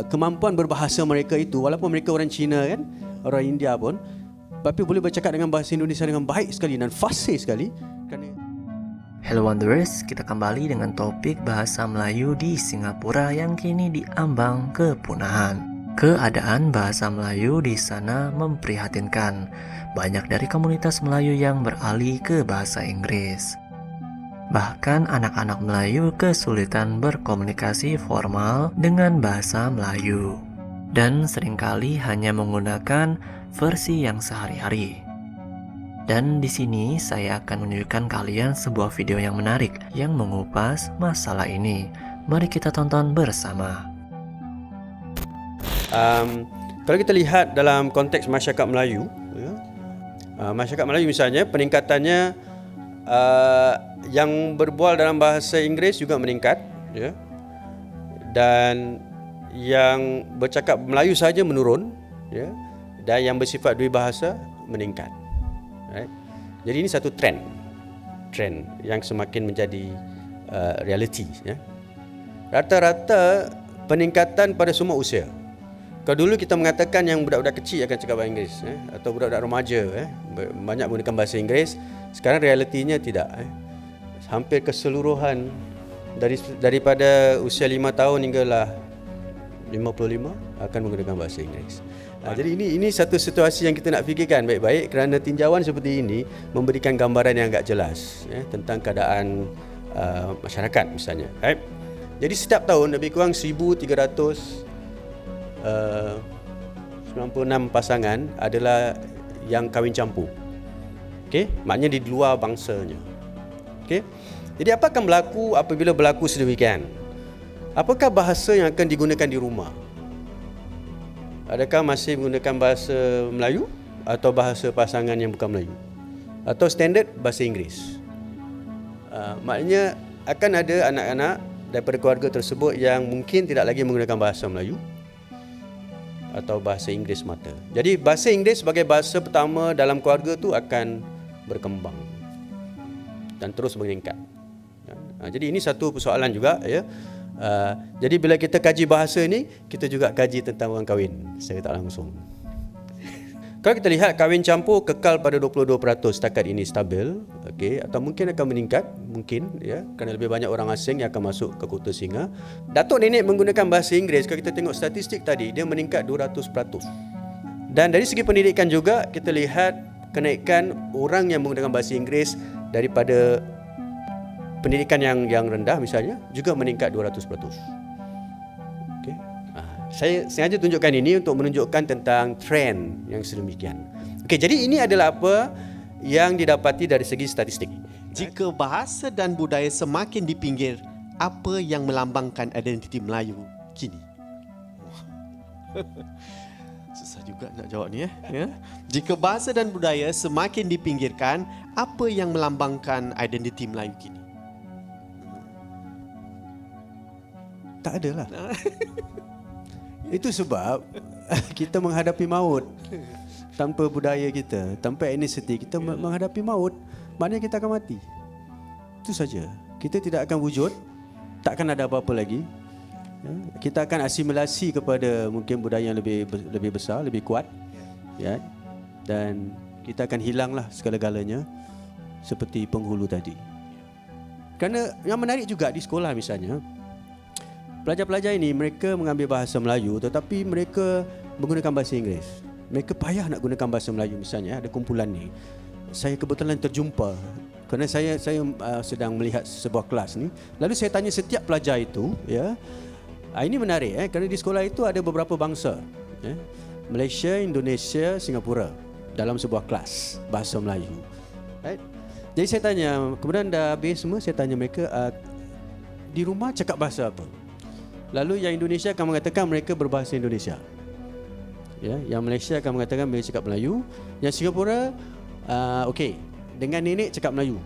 kemampuan berbahasa mereka itu, walaupun mereka orang Cina kan, orang India pun, tapi boleh bercakap dengan bahasa Indonesia dengan baik sekali dan fasih sekali. Hello Wanderers, kita kembali dengan topik bahasa Melayu di Singapura yang kini diambang kepunahan. Keadaan bahasa Melayu di sana memprihatinkan. Banyak dari komunitas Melayu yang beralih ke bahasa Inggris. Bahkan anak-anak Melayu kesulitan berkomunikasi formal dengan bahasa Melayu. Dan seringkali hanya menggunakan versi yang sehari-hari. Dan di sini saya akan menunjukkan kalian sebuah video yang menarik yang mengupas masalah ini. Mari kita tonton bersama. Kalau kita lihat dalam konteks masyarakat Melayu, masyarakat Melayu misalnya peningkatannya yang berbual dalam bahasa Inggeris juga meningkat, ya, dan yang bercakap Melayu saja menurun, ya, dan yang bersifat dui bahasa meningkat. Right? Jadi ini satu trend yang semakin menjadi reality. Ya. Rata-rata peningkatan pada semua usia. Kalau dulu kita mengatakan yang budak-budak kecil akan cakap bahasa Inggeris, atau budak-budak remaja banyak menggunakan bahasa Inggeris. Sekarang realitinya tidak. Hampir keseluruhan daripada usia 5 tahun hinggalah 55 akan menggunakan bahasa Inggeris. Jadi ini satu situasi yang kita nak fikirkan baik-baik, kerana tinjauan seperti ini memberikan gambaran yang agak jelas, ya, tentang keadaan masyarakat misalnya. Right? Jadi setiap tahun lebih kurang 1,396 pasangan adalah yang kahwin campur. Okey, maknanya di luar bangsanya. Okey. Jadi apa akan berlaku apabila berlaku sedemikian? Apakah bahasa yang akan digunakan di rumah? Adakah masih menggunakan bahasa Melayu atau bahasa pasangan yang bukan Melayu? Atau standard bahasa Inggeris? Maknanya akan ada anak-anak daripada keluarga tersebut yang mungkin tidak lagi menggunakan bahasa Melayu atau bahasa Inggeris semata. Jadi bahasa Inggeris sebagai bahasa pertama dalam keluarga tu akan berkembang dan terus meningkat. Jadi ini satu persoalan juga, ya. Jadi bila kita kaji bahasa ni, kita juga kaji tentang orang kahwin secara tak langsung. Kalau kita lihat kahwin campur kekal pada 22% setakat ini stabil, okey, atau mungkin akan meningkat, mungkin, ya, kerana lebih banyak orang asing yang akan masuk ke kota Singa. Datuk nenek menggunakan bahasa Inggeris, kalau kita tengok statistik tadi, dia meningkat 200%. Dan dari segi pendidikan juga kita lihat kenaikan orang yang menggunakan bahasa Inggeris daripada pendidikan yang rendah misalnya juga meningkat 200%. Okay. Saya sengaja tunjukkan ini untuk menunjukkan tentang trend yang sedemikian. Okey, jadi ini adalah apa yang didapati dari segi statistik. Jika bahasa dan budaya semakin dipinggir, apa yang melambangkan identiti Melayu kini? Susah juga nak jawab ni, ya. Jika bahasa dan budaya semakin dipinggirkan, apa yang melambangkan identiti Melayu kini? Tak adalah. Itu sebab kita menghadapi maut. Tanpa budaya kita, tanpa etnisiti, kita menghadapi maut. Maknanya kita akan mati. Itu saja. Kita tidak akan wujud, tak akan ada apa-apa lagi. Kita akan asimilasi kepada mungkin budaya yang lebih besar, lebih kuat, ya. Dan kita akan hilanglah segala-galanya seperti penghulu tadi. Kerana yang menarik juga di sekolah misalnya, pelajar-pelajar ini mereka mengambil bahasa Melayu tetapi mereka menggunakan bahasa Inggeris. Mereka payah nak gunakan bahasa Melayu misalnya. Ada kumpulan ni. Saya kebetulan terjumpa kerana saya sedang melihat sebuah kelas ni. Lalu saya tanya setiap pelajar itu, ya. Ini menarik, kerana di sekolah itu ada beberapa bangsa, ya. Malaysia, Indonesia, Singapura dalam sebuah kelas bahasa Melayu. Right? Jadi saya tanya, kemudian dah habis semua, saya tanya mereka, di rumah cakap bahasa apa? Lalu yang Indonesia akan mengatakan mereka berbahasa Indonesia, ya. Yang Malaysia akan mengatakan mereka cakap Melayu. Yang Singapura, okey, dengan nenek cakap Melayu,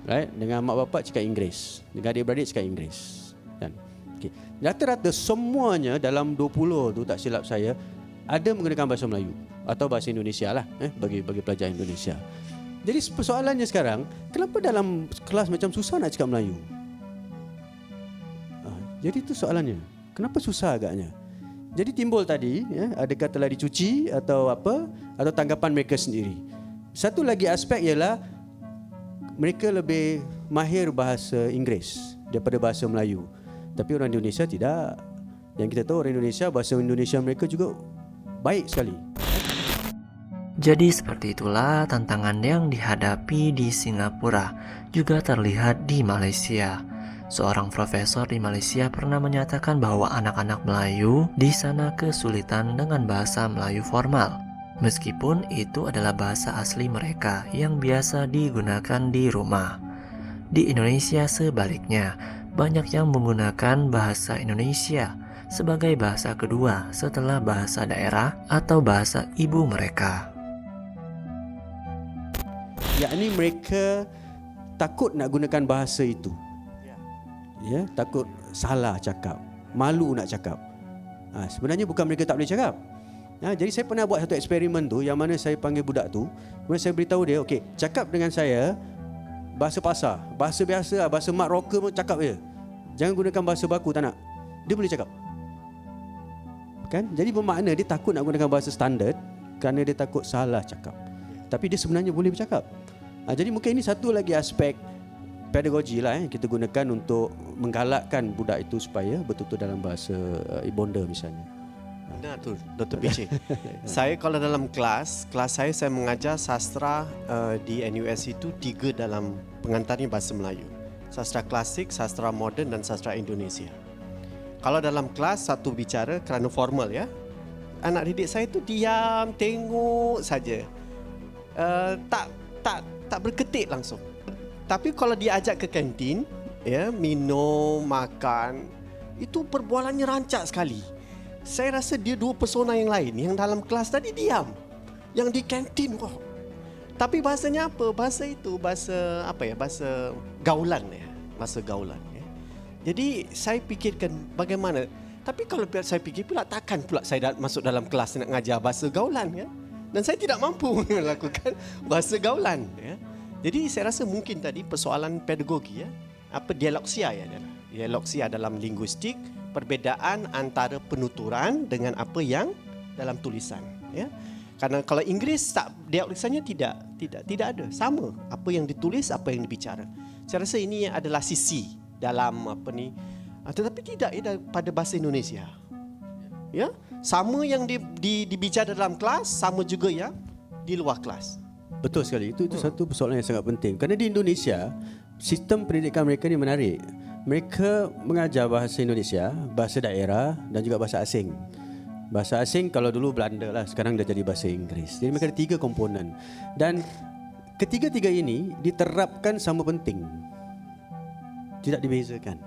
right? Dengan mak bapak cakap Inggeris, dengan adik-beradik cakap Inggeris. Dan okay, rata-rata semuanya dalam 20 tu, tak silap saya, ada menggunakan bahasa Melayu atau bahasa Indonesia lah, bagi pelajar Indonesia. Jadi persoalannya sekarang, kenapa dalam kelas macam susah nak cakap Melayu? Jadi itu soalannya. Kenapa susah agaknya? Jadi timbul tadi, adakah telah dicuci atau apa, atau tanggapan mereka sendiri. Satu lagi aspek ialah mereka lebih mahir bahasa Inggeris daripada bahasa Melayu. Tapi orang Indonesia tidak. Yang kita tahu orang Indonesia, bahasa Indonesia mereka juga baik sekali. Jadi seperti itulah tantangan yang dihadapi di Singapura juga terlihat di Malaysia. Seorang profesor di Malaysia pernah menyatakan bahwa anak-anak Melayu di sana kesulitan dengan bahasa Melayu formal. Meskipun itu adalah bahasa asli mereka yang biasa digunakan di rumah. Di Indonesia sebaliknya, banyak yang menggunakan bahasa Indonesia sebagai bahasa kedua setelah bahasa daerah atau bahasa ibu mereka. Yakni mereka takut nak gunakan bahasa itu. Ya, takut salah cakap, malu nak cakap. Sebenarnya bukan mereka tak boleh cakap. Jadi saya pernah buat satu eksperimen tu, yang mana saya panggil budak tu, kemudian saya beritahu dia, okey, cakap dengan saya bahasa pasar, bahasa biasa, bahasa mak rocker pun cakap je. Jangan gunakan bahasa baku, tak nak. Dia boleh cakap. Kan? Jadi bermakna dia takut nak gunakan bahasa standard kerana dia takut salah cakap. Tapi dia sebenarnya boleh bercakap. Jadi mungkin ini satu lagi aspek pedagogi lah yang kita gunakan untuk menggalakkan budak itu supaya betul-betul dalam bahasa ibunda misalnya. Benar tu, Dr. PC. Saya kalau dalam kelas saya mengajar sastra di NUS itu 3 dalam pengantarnya bahasa Melayu. Sastra klasik, sastra moden dan sastra Indonesia. Kalau dalam kelas satu bicara kerana formal ya, anak didik saya tu diam, tengok saja. Tak berketik langsung. Tapi kalau dia ajak ke kantin, ya, minum, makan, itu perbualannya rancak sekali. Saya rasa dia dua persona yang lain. Yang dalam kelas tadi diam, yang di kantin wah. Tapi bahasanya apa? Bahasa itu bahasa apa ya? Bahasa gaulan ya, bahasa gaulan ya. Jadi saya fikirkan bagaimana. Tapi kalau saya fikir pula takkan pula saya masuk dalam kelas nak ngajar bahasa gaulan ya. Dan saya tidak mampu melakukan bahasa gaulan ya. Jadi saya rasa mungkin tadi persoalan pedagogi ya. Apa dialogsia ya. Dialogsia dalam linguistik, perbezaan antara penuturan dengan apa yang dalam tulisan ya. Karena kalau Inggeris tak, dialogsanya tidak ada, sama apa yang ditulis, apa yang dibicara. Saya rasa ini adalah sisi dalam apa ni, tetapi tidak ya, pada bahasa Indonesia. Ya, sama yang dibicara dalam kelas, sama juga yang di luar kelas. Betul sekali. Itu satu persoalan yang sangat penting. Kerana di Indonesia, sistem pendidikan mereka ni menarik. Mereka mengajar bahasa Indonesia, bahasa daerah dan juga bahasa asing. Bahasa asing kalau dulu Belanda lah, sekarang dah jadi bahasa Inggeris. Jadi mereka ada 3 komponen. Dan ketiga-tiga ini diterapkan sama penting. Tidak dibezakan.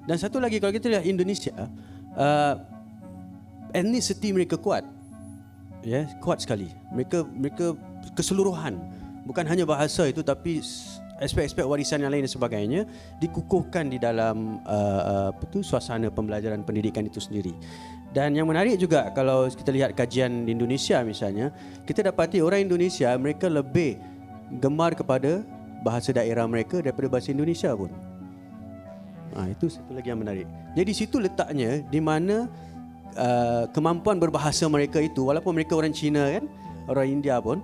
Dan satu lagi, kalau kita lihat Indonesia, etnisiti mereka kuat. Ya, kuat sekali. Mereka keseluruhan, bukan hanya bahasa itu, tapi aspek-aspek warisan yang lain dan sebagainya dikukuhkan di dalam suasana pembelajaran pendidikan itu sendiri. Dan yang menarik juga kalau kita lihat kajian di Indonesia misalnya, kita dapati orang Indonesia mereka lebih gemar kepada bahasa daerah mereka daripada bahasa Indonesia pun. Itu satu lagi yang menarik. Jadi situ letaknya di mana kemampuan berbahasa mereka itu, walaupun mereka orang Cina kan, orang India pun,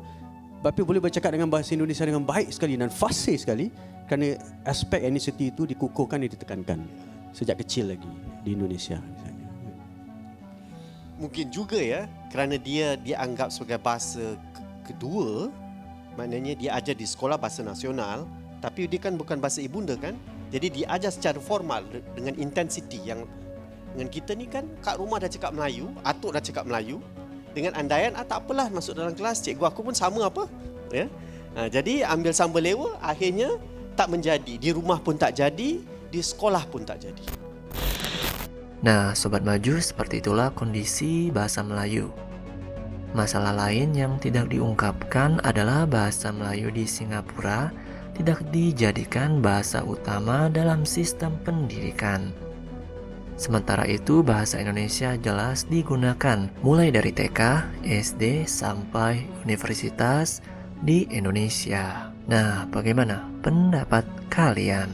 tapi boleh bercakap dengan bahasa Indonesia dengan baik sekali dan fasih sekali kerana aspek etnisiti itu dikukuhkan dan ditekankan sejak kecil lagi di Indonesia misalnya. Mungkin juga ya, kerana dia anggap sebagai bahasa kedua, maknanya dia ajar di sekolah bahasa nasional, tapi dia kan bukan bahasa ibunda kan. Jadi dia ajar secara formal dengan intensiti yang dengan kita ni kan kat rumah dah cakap Melayu, atuk dah cakap Melayu. Dengan andaian tak apalah masuk dalam kelas, cikgu aku pun sama apa ya. Jadi ambil sambal lewa, akhirnya tak menjadi. Di rumah pun tak jadi, di sekolah pun tak jadi. Nah, Sobat Maju, seperti itulah kondisi bahasa Melayu. Masalah lain yang tidak diungkapkan adalah bahasa Melayu di Singapura tidak dijadikan bahasa utama dalam sistem pendidikan. Sementara itu, bahasa Indonesia jelas digunakan mulai dari TK, SD, sampai universitas di Indonesia. Nah, bagaimana pendapat kalian?